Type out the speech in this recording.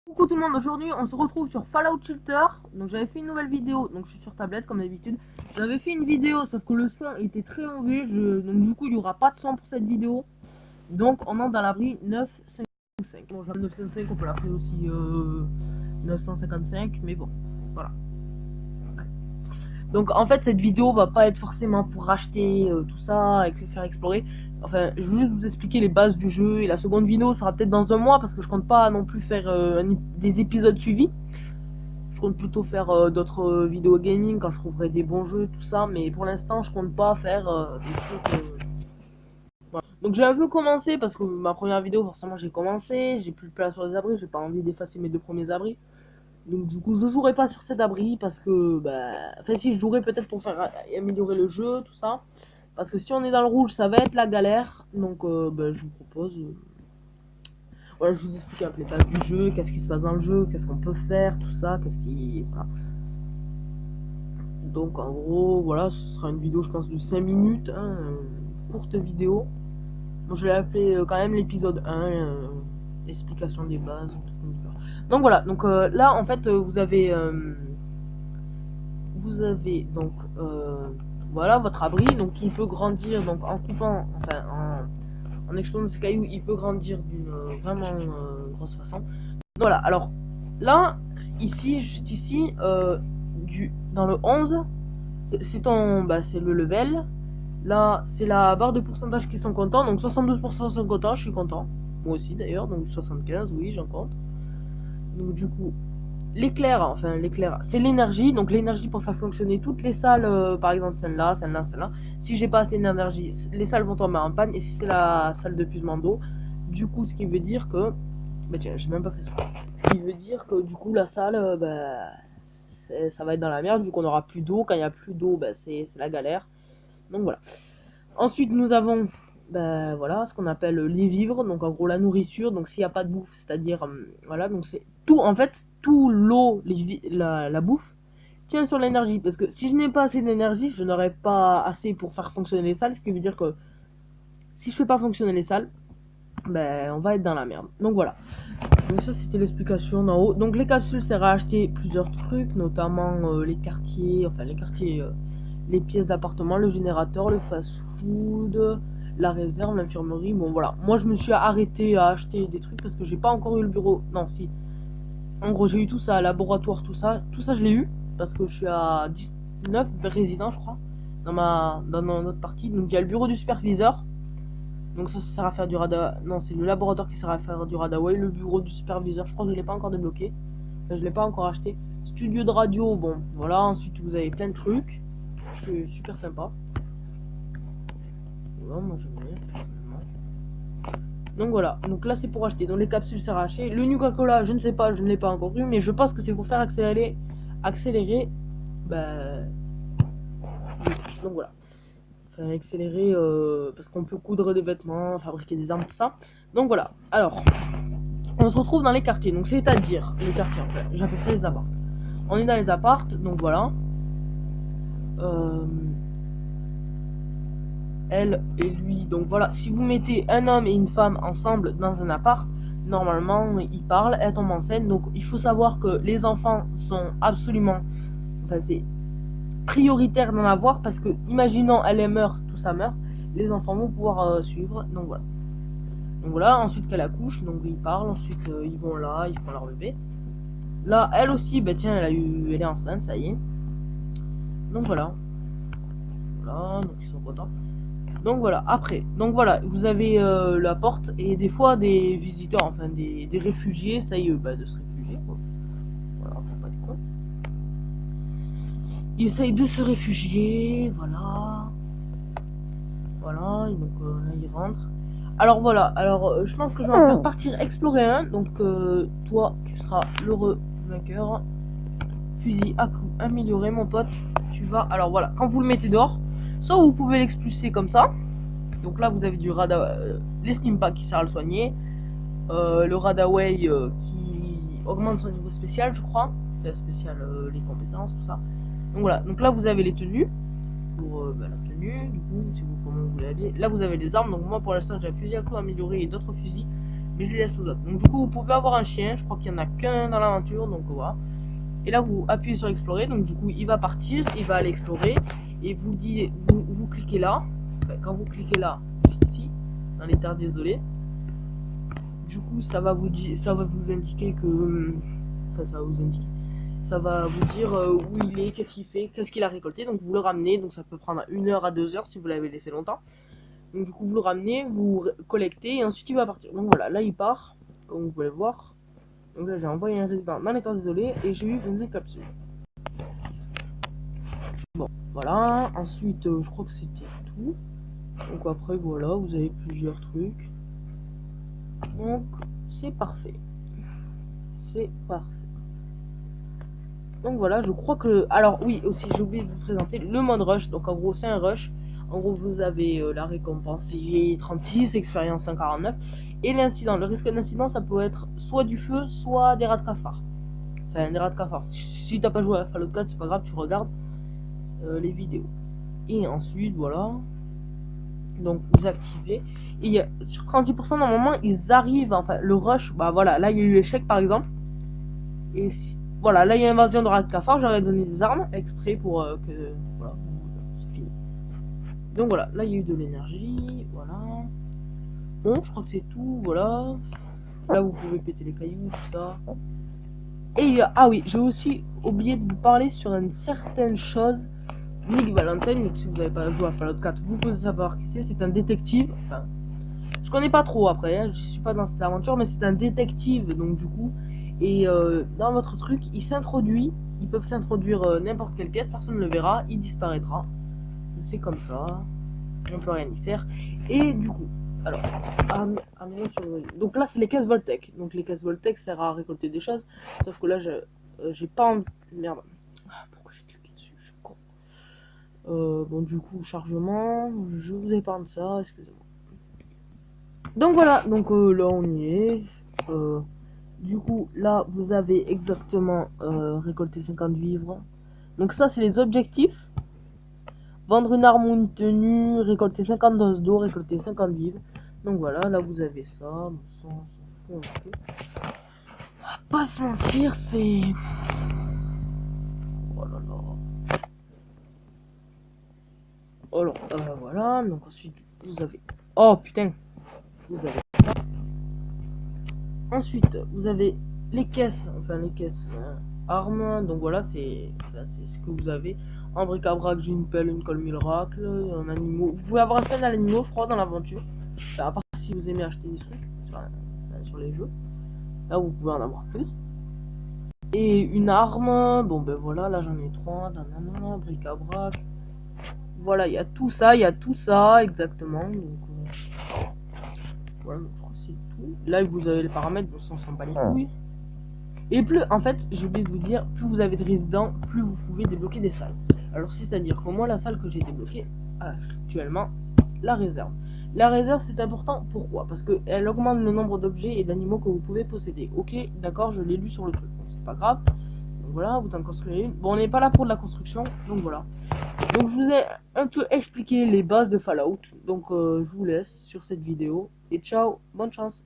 Coucou tout le monde, aujourd'hui on se retrouve sur Fallout Shelter. Donc j'avais fait une nouvelle vidéo, donc je suis sur tablette comme d'habitude. J'avais fait une vidéo sauf que le son était très mauvais, donc du coup il n'y aura pas de son pour cette vidéo. Donc on entre dans l'abri 955. Bon, 955 on peut l'appeler aussi 955, mais bon, voilà. Donc en fait cette vidéo va pas être forcément pour racheter tout ça et faire explorer. Enfin, je vais juste vous expliquer les bases du jeu et la seconde vidéo sera peut-être dans un mois parce que je compte pas non plus faire des épisodes suivis. Je compte plutôt faire d'autres vidéos gaming quand je trouverai des bons jeux, tout ça, mais pour l'instant je compte pas faire des trucs. Voilà. Donc j'ai un peu commencé parce que ma première vidéo forcément j'ai commencé, j'ai plus de place sur les abris, j'ai pas envie d'effacer mes deux premiers abris. Donc du coup je jouerai pas sur cet abri parce que bah enfin si je jouerai peut-être pour faire améliorer le jeu, tout ça. Parce que si on est dans le rouge ça va être la galère. Donc bah, je vous propose. Voilà, je vous explique un peu les bases du jeu, qu'est-ce qui se passe dans le jeu, qu'est-ce qu'on peut faire, tout ça, qu'est-ce qui. Voilà. Donc en gros, voilà, ce sera une vidéo je pense de 5 minutes, hein, une courte vidéo. Bon, je l'ai appelé quand même l'épisode 1, explication des bases. Donc voilà, donc là en fait vous avez donc voilà votre abri, donc il peut grandir donc en coupant, enfin en explosant ces cailloux, il peut grandir d'une vraiment grosse façon. Donc, voilà, alors là, ici, juste ici, dans le 11, c'est c'est le level. Là, c'est la barre de pourcentage qui sont contents. Donc 72% sont contents, je suis content. Moi aussi d'ailleurs, donc 75, oui, j'en compte. Donc du coup, l'éclair, c'est l'énergie. Donc l'énergie pour faire fonctionner toutes les salles, par exemple celle-là, celle-là, celle-là. Si j'ai pas assez d'énergie, les salles vont tomber en panne. Et si c'est la salle de puisement d'eau, du coup, ce qui veut dire que. Bah tiens, j'ai même pas fait ça. Ce qui veut dire que du coup, la salle, ça va être dans la merde vu qu'on aura plus d'eau. Quand il y a plus d'eau, c'est la galère. Donc voilà. Ensuite, nous avons voilà, ce qu'on appelle les vivres, donc en gros la nourriture. Donc s'il n'y a pas de bouffe, c'est-à-dire, voilà, donc c'est tout, en fait, tout l'eau, la bouffe, tient sur l'énergie. Parce que si je n'ai pas assez d'énergie, je n'aurai pas assez pour faire fonctionner les salles, ce qui veut dire que si je fais pas fonctionner les salles, on va être dans la merde. Donc voilà. Donc ça c'était l'explication d'en haut. Donc les capsules c'est à acheter plusieurs trucs, notamment les quartiers, les pièces d'appartement, le générateur, le fast-food, la réserve, l'infirmerie. Bon voilà, moi je me suis arrêté à acheter des trucs parce que j'ai pas encore eu le bureau. Non si. En gros j'ai eu tout ça, laboratoire, tout ça je l'ai eu parce que je suis à 19 résidents je crois dans notre partie. Donc il y a le bureau du superviseur. Donc ça sert à faire du radar. Non, c'est le laboratoire qui sert à faire du radaway. Le bureau du superviseur, je crois que je l'ai pas encore débloqué. Enfin, je l'ai pas encore acheté. Studio de radio, bon, voilà. Ensuite, vous avez plein de trucs. C'est super sympa. Voilà, moi j'aime bien, personnellement. Donc voilà, donc là c'est pour acheter. Donc les capsules c'est à acheter. Le Nuka-Cola, je ne sais pas, je ne l'ai pas encore eu, mais je pense que c'est pour faire accélérer, bah, donc voilà. Faire accélérer, parce qu'on peut coudre des vêtements, fabriquer des armes, tout ça. Donc voilà, alors, on se retrouve dans les quartiers, donc c'est-à-dire, les quartiers en fait, j'appelle ça les apparts. On est dans les apparts, donc voilà. Euh, Elle et lui, donc voilà, si vous mettez un homme et une femme ensemble dans un appart, normalement ils parlent, elles tombent enceintes, donc il faut savoir que les enfants sont absolument, enfin c'est prioritaire d'en avoir parce que, imaginons elle meurt, tout ça meurt, les enfants vont pouvoir suivre, donc voilà. Donc voilà, ensuite qu'elle accouche, donc ils parlent, ensuite ils vont là, ils font leur bébé. Là, elle aussi, bah tiens, elle est enceinte, ça y est. Donc voilà. Voilà, donc ils sont contents. Donc voilà, après, donc voilà, vous avez la porte et des fois des visiteurs, enfin des réfugiés, ça y est, de se réfugier, quoi. Voilà, faut pas être con. Ils essayent de se réfugier, voilà. Voilà, et donc là ils rentrent. Alors voilà, alors je pense que je vais en faire partir explorer un. Donc toi, tu seras l'heureux vainqueur. Fusil à clous amélioré, mon pote. Tu vas. Alors voilà, quand vous le mettez dehors, soit vous pouvez l'expulser comme ça. Donc là, vous avez du les Slimpack qui sert à le soigner. Le Radaway qui augmente son niveau spécial, je crois. Enfin, spécial, les compétences, tout ça. Donc voilà, donc là vous avez les tenues. Pour la tenue, du coup, si vous comment vous voulez habiller. Là vous avez les armes, donc moi pour l'instant j'ai un fusil à clous amélioré et d'autres fusils. mais je les laisse aux autres. Donc du coup, vous pouvez avoir un chien, je crois qu'il y en a qu'un dans l'aventure, donc voilà. Et là, vous appuyez sur explorer, donc du coup, il va partir, il va aller explorer, et vous cliquez là. Enfin, quand vous cliquez là, juste ici, dans les terres désolées, du coup, ça va vous indiquer que, enfin, ça va vous dire où il est, qu'est-ce qu'il fait, qu'est-ce qu'il a récolté. Donc vous le ramenez, donc ça peut prendre 1 heure à 2 heures si vous l'avez laissé longtemps. Donc du coup, vous le ramenez, vous collectez, et ensuite il va partir. Donc voilà, là il part, comme vous pouvez le voir. Donc là, j'ai envoyé un résident dans les terres désolées, et j'ai eu 22 capsules. Bon, voilà. Ensuite, je crois que c'était tout. Donc après, voilà, vous avez plusieurs trucs. Donc, c'est parfait. C'est parfait. Donc voilà, je crois que... Alors oui, aussi, j'ai oublié de vous présenter le mode rush. Donc en gros, c'est un rush. En gros, vous avez la récompense CG36, expérience 149. Et l'incident. Le risque d'incident, ça peut être soit du feu, soit des rats de cafard. Enfin, des rats de cafard. Si t'as pas joué à Fallout 4, c'est pas grave, tu regardes les vidéos. Et ensuite, voilà. Donc vous activez. Et sur 36%, normalement, ils arrivent. Enfin, le rush, bah voilà, là il y a eu échec par exemple. Et voilà, là il y a invasion de rats de cafard. J'aurais donné des armes exprès pour que. Voilà, c'est fini. Donc voilà, là il y a eu de l'énergie. Voilà. Bon, je crois que c'est tout. Voilà. Là vous pouvez péter les cailloux, tout ça. Et ah oui, j'ai aussi oublié de vous parler sur une certaine chose. Nick Valentine, si vous n'avez pas joué à Fallout 4, vous pouvez savoir qui c'est. C'est un détective. Enfin, je connais pas trop après, hein, je suis pas dans cette aventure, mais c'est un détective, donc du coup. Et dans votre truc, il s'introduit. Ils peuvent s'introduire n'importe quelle pièce, personne ne le verra, il disparaîtra. C'est comme ça. On peut rien y faire. Et du coup, alors, donc là c'est les caisses Voltec. Donc les caisses Voltec servent à récolter des choses. Sauf que là j'ai pas envie. Merde. Pourquoi j'ai cliqué dessus? Je suis con. Bon du coup chargement. Je vous épargne ça, excusez-moi. Donc voilà, donc là on y est. Du coup là vous avez exactement récolté 50 vivres. Donc ça c'est les objectifs. Vendre une arme ou une tenue, récolter 50 doses d'eau, récolter 50 vivres. Donc voilà, là vous avez ça. Bon, ça on s'en fout un peu. On va pas se mentir, c'est... Oh là là. Alors voilà, donc ensuite vous avez... Oh putain. Vous avez ça. Ensuite vous avez les caisses, armes. Donc voilà, c'est ce que vous avez. En bric-à-brac, j'ai une pelle, une colle miracle, un animal. Vous pouvez avoir un seul d'animaux, je crois, dans l'aventure. Enfin, à part si vous aimez acheter des trucs sur les jeux. Là, vous pouvez en avoir plus. Et une arme. Bon, ben voilà, là j'en ai 3. Un bric-à-brac. Voilà, il y a tout ça, exactement. Donc, voilà, je crois que c'est tout. Là, vous avez les paramètres, bon, ça on s'en bat les couilles. Et plus, en fait, j'ai oublié de vous dire, plus vous avez de résidents, plus vous pouvez débloquer des salles. Alors, c'est-à-dire que moi, la salle que j'ai débloquée actuellement, la réserve. La réserve, c'est important. Pourquoi? Parce qu'elle augmente le nombre d'objets et d'animaux que vous pouvez posséder. Ok, d'accord, je l'ai lu sur le truc, donc c'est pas grave. Donc voilà, vous en construisez une. Bon, on n'est pas là pour de la construction, donc voilà. Donc je vous ai un peu expliqué les bases de Fallout. Donc je vous laisse sur cette vidéo. Et ciao, bonne chance.